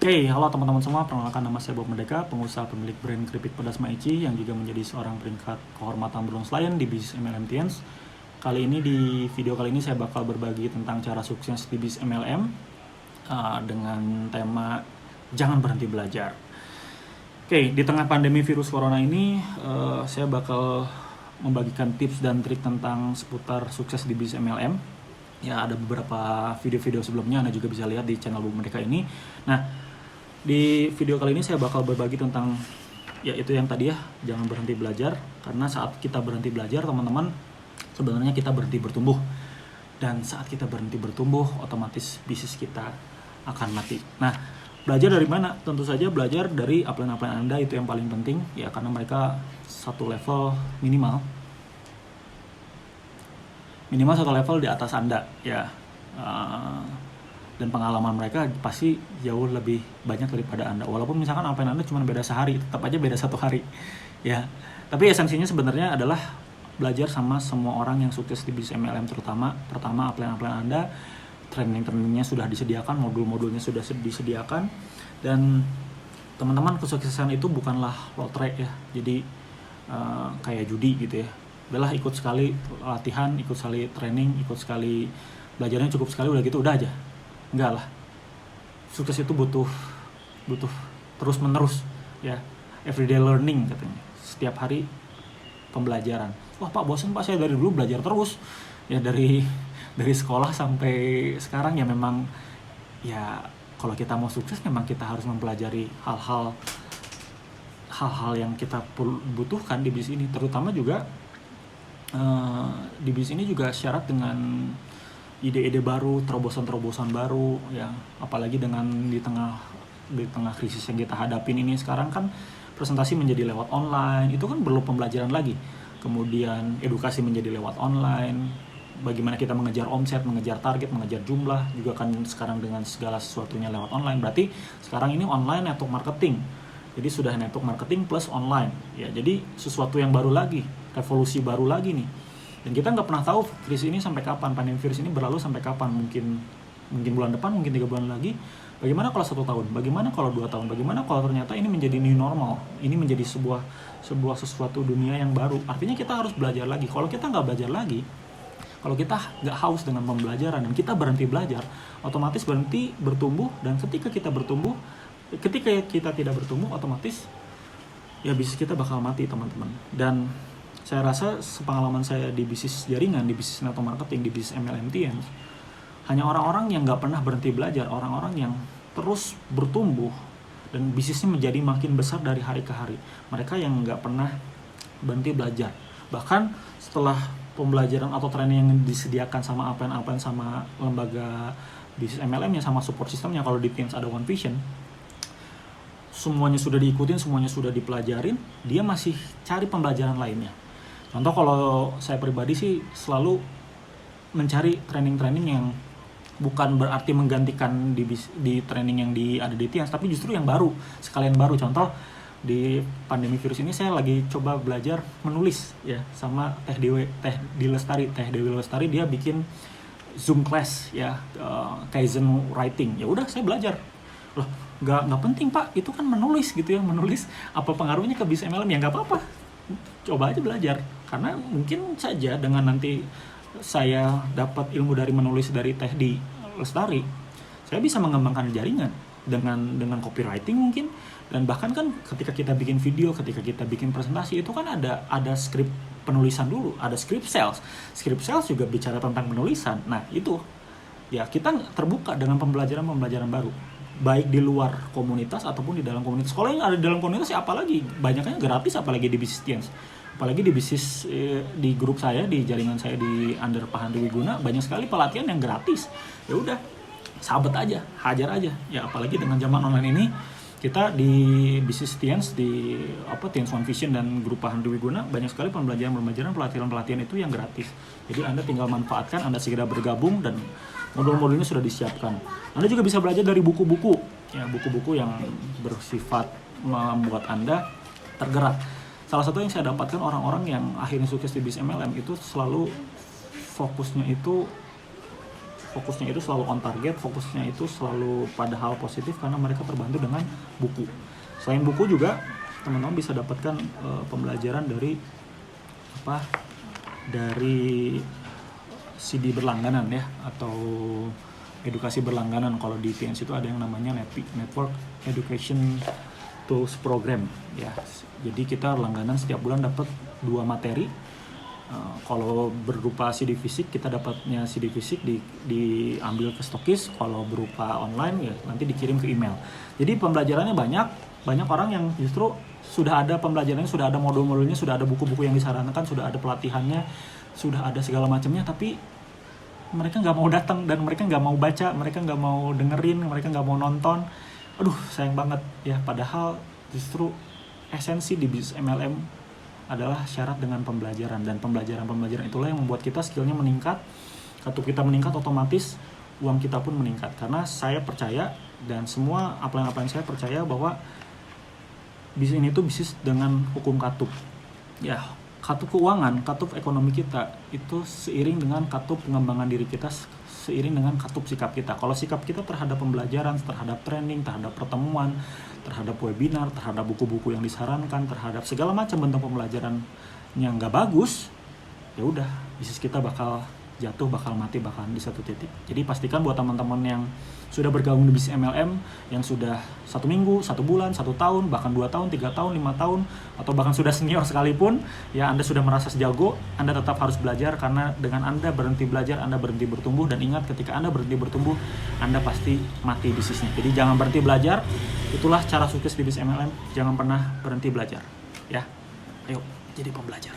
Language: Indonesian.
Oke, halo teman-teman semua, perkenalkan nama saya Bob Merdeka, pengusaha pemilik brand keripik pedas Maici yang juga menjadi seorang peringkat kehormatan Bronze Lion di bisnis MLM Tiens. Di video kali ini saya bakal berbagi tentang cara sukses di bisnis MLM dengan tema jangan berhenti belajar. Oke, di tengah pandemi virus corona ini, saya bakal membagikan tips dan trik tentang seputar sukses di bisnis MLM. Ya, ada beberapa video-video sebelumnya Anda juga bisa lihat di channel Bob Merdeka ini. Nah, di video kali ini saya bakal berbagi tentang ya itu yang tadi ya, jangan berhenti belajar. Karena saat kita berhenti belajar, teman-teman, sebenarnya kita berhenti bertumbuh. Dan saat kita berhenti bertumbuh, otomatis bisnis kita akan mati. Nah, belajar dari mana? Tentu saja belajar dari upline-upline Anda, itu yang paling penting ya, karena mereka satu level minimal satu level di atas Anda ya. Dan pengalaman mereka pasti jauh lebih banyak daripada Anda. Walaupun misalkan apa yang Anda cuma beda sehari, tetap aja beda 1 hari ya. Tapi esensinya sebenarnya adalah belajar sama semua orang yang sukses di bisnis MLM, terutama pertama upline-upline Anda. Training-trainingnya sudah disediakan, modul-modulnya sudah disediakan, dan teman-teman, kesuksesan itu bukanlah lotre ya. Jadi kayak judi gitu ya. Udahlah, ikut sekali latihan, ikut sekali training, ikut sekali belajarnya, cukup sekali, udah gitu udah aja. Enggak lah, sukses itu butuh terus menerus ya, everyday learning katanya, setiap hari pembelajaran. Wah Pak, bosan Pak, saya dari dulu belajar terus ya, dari sekolah sampai sekarang ya. Memang ya, kalau kita mau sukses memang kita harus mempelajari hal-hal yang kita butuhkan di bisnis ini. Terutama juga di bisnis ini juga syarat dengan ide-ide baru, terobosan-terobosan baru ya. Apalagi dengan di tengah krisis yang kita hadapin ini sekarang kan, presentasi menjadi lewat online, itu kan perlu pembelajaran lagi. Kemudian edukasi menjadi lewat online, bagaimana kita mengejar omset, mengejar target, mengejar jumlah juga kan sekarang dengan segala sesuatunya lewat online. Berarti sekarang ini online network marketing. Jadi sudah network marketing plus online ya. Jadi sesuatu yang baru lagi, revolusi baru lagi nih. Dan kita nggak pernah tahu krisis ini sampai kapan, pandemi virus ini berlalu sampai kapan. Mungkin bulan depan, mungkin 3 bulan lagi. Bagaimana kalau 1 tahun? Bagaimana kalau 2 tahun? Bagaimana kalau ternyata ini menjadi new normal? Ini menjadi sebuah sesuatu dunia yang baru. Artinya kita harus belajar lagi. Kalau kita nggak belajar lagi, kalau kita nggak haus dengan pembelajaran dan kita berhenti belajar, otomatis berhenti bertumbuh. Dan ketika kita tidak bertumbuh, otomatis ya bisnis kita bakal mati, teman-teman. Dan saya rasa sepengalaman saya di bisnis jaringan, di bisnis network marketing, di bisnis MLM Tiens, hanya orang-orang yang nggak pernah berhenti belajar, orang-orang yang terus bertumbuh dan bisnisnya menjadi makin besar dari hari ke hari. Mereka yang nggak pernah berhenti belajar. Bahkan setelah pembelajaran atau training yang disediakan sama apa-apa sama lembaga bisnis MLM-nya, sama support sistemnya, kalau di Tiens ada One Vision, semuanya sudah diikutin, semuanya sudah dipelajarin, dia masih cari pembelajaran lainnya. Contoh, kalau saya pribadi sih selalu mencari training-training yang bukan berarti menggantikan di training yang ada di Tiens, tapi justru yang baru, sekalian baru. Contoh, di pandemi virus ini saya lagi coba belajar menulis ya, sama Teh Dewi Lestari. Dia bikin Zoom class ya, Kaizen writing. Ya udah, saya belajar. Loh, nggak penting Pak, itu kan menulis gitu ya, menulis apa pengaruhnya ke bisnis MLM? Ya nggak apa-apa, coba aja belajar. Karena mungkin saja dengan nanti saya dapat ilmu dari menulis dari Teh Di Lestari, saya bisa mengembangkan jaringan dengan copywriting mungkin. Dan bahkan kan ketika kita bikin video, ketika kita bikin presentasi, itu kan ada skrip penulisan dulu, ada script sales juga bicara tentang penulisan. Nah itu ya, kita terbuka dengan pembelajaran baru, baik di luar komunitas ataupun di dalam komunitas. Kalau yang ada di dalam komunitas ya apalagi, banyaknya gratis, apalagi di bisnis Tiens. Apalagi di bisnis di grup saya, di jaringan saya di under Pak Handri Wiguna, banyak sekali pelatihan yang gratis. Ya udah, sahabat aja, hajar aja. Ya apalagi dengan zaman online ini, kita di bisnis Tiens, di Tiens One Vision dan grup Pak Handri Wiguna, banyak sekali pembelajaran, pelatihan itu yang gratis. Jadi Anda tinggal manfaatkan, Anda segera bergabung, dan modul-modulnya sudah disiapkan. Anda juga bisa belajar dari buku-buku ya, buku-buku yang bersifat membuat Anda tergerak. Salah satu yang saya dapatkan, orang-orang yang akhirnya sukses di bisnis MLM itu selalu fokusnya itu fokusnya itu selalu on target, fokusnya itu selalu pada hal positif karena mereka terbantu dengan buku. Selain buku juga teman-teman bisa dapatkan pembelajaran dari dari CD berlangganan ya, atau edukasi berlangganan. Kalau di PNS itu ada yang namanya Network Education Tools Program ya. Jadi kita langganan setiap bulan dapat 2 materi. Kalau berupa CD fisik, kita dapatnya CD fisik diambil ke stokis. Kalau berupa online ya nanti dikirim ke email. Jadi pembelajarannya banyak orang yang justru sudah ada pembelajarannya, sudah ada modul-modulnya, sudah ada buku-buku yang disarankan, sudah ada pelatihannya, sudah ada segala macamnya, tapi mereka nggak mau datang dan mereka nggak mau baca, mereka nggak mau dengerin, mereka nggak mau nonton. Aduh, sayang banget ya. Padahal justru esensi di bisnis MLM adalah syarat dengan pembelajaran, dan pembelajaran itulah yang membuat kita skillnya meningkat. Katup kita meningkat, otomatis uang kita pun meningkat. Karena saya percaya, dan semua upline saya percaya bahwa bisnis ini tuh bisnis dengan hukum katup ya. Katup keuangan, katup ekonomi kita itu seiring dengan katup pengembangan diri kita, seiring dengan katup sikap kita. Kalau sikap kita terhadap pembelajaran, terhadap training, terhadap pertemuan, terhadap webinar, terhadap buku-buku yang disarankan, terhadap segala macam bentuk pembelajaran yang nggak bagus, ya udah, bisnis kita bakal jatuh, bakal mati, bakal di satu titik. Jadi pastikan buat teman-teman yang sudah bergabung di bisnis MLM, yang sudah 1 minggu, 1 bulan, 1 tahun, bahkan 2 tahun, 3 tahun, 5 tahun, atau bahkan sudah senior sekalipun, ya Anda sudah merasa sejago, Anda tetap harus belajar, karena dengan Anda berhenti belajar, Anda berhenti bertumbuh. Dan ingat, ketika Anda berhenti bertumbuh, Anda pasti mati bisnisnya. Jadi jangan berhenti belajar, itulah cara sukses di bisnis MLM, jangan pernah berhenti belajar. Ya, ayo jadi pembelajar.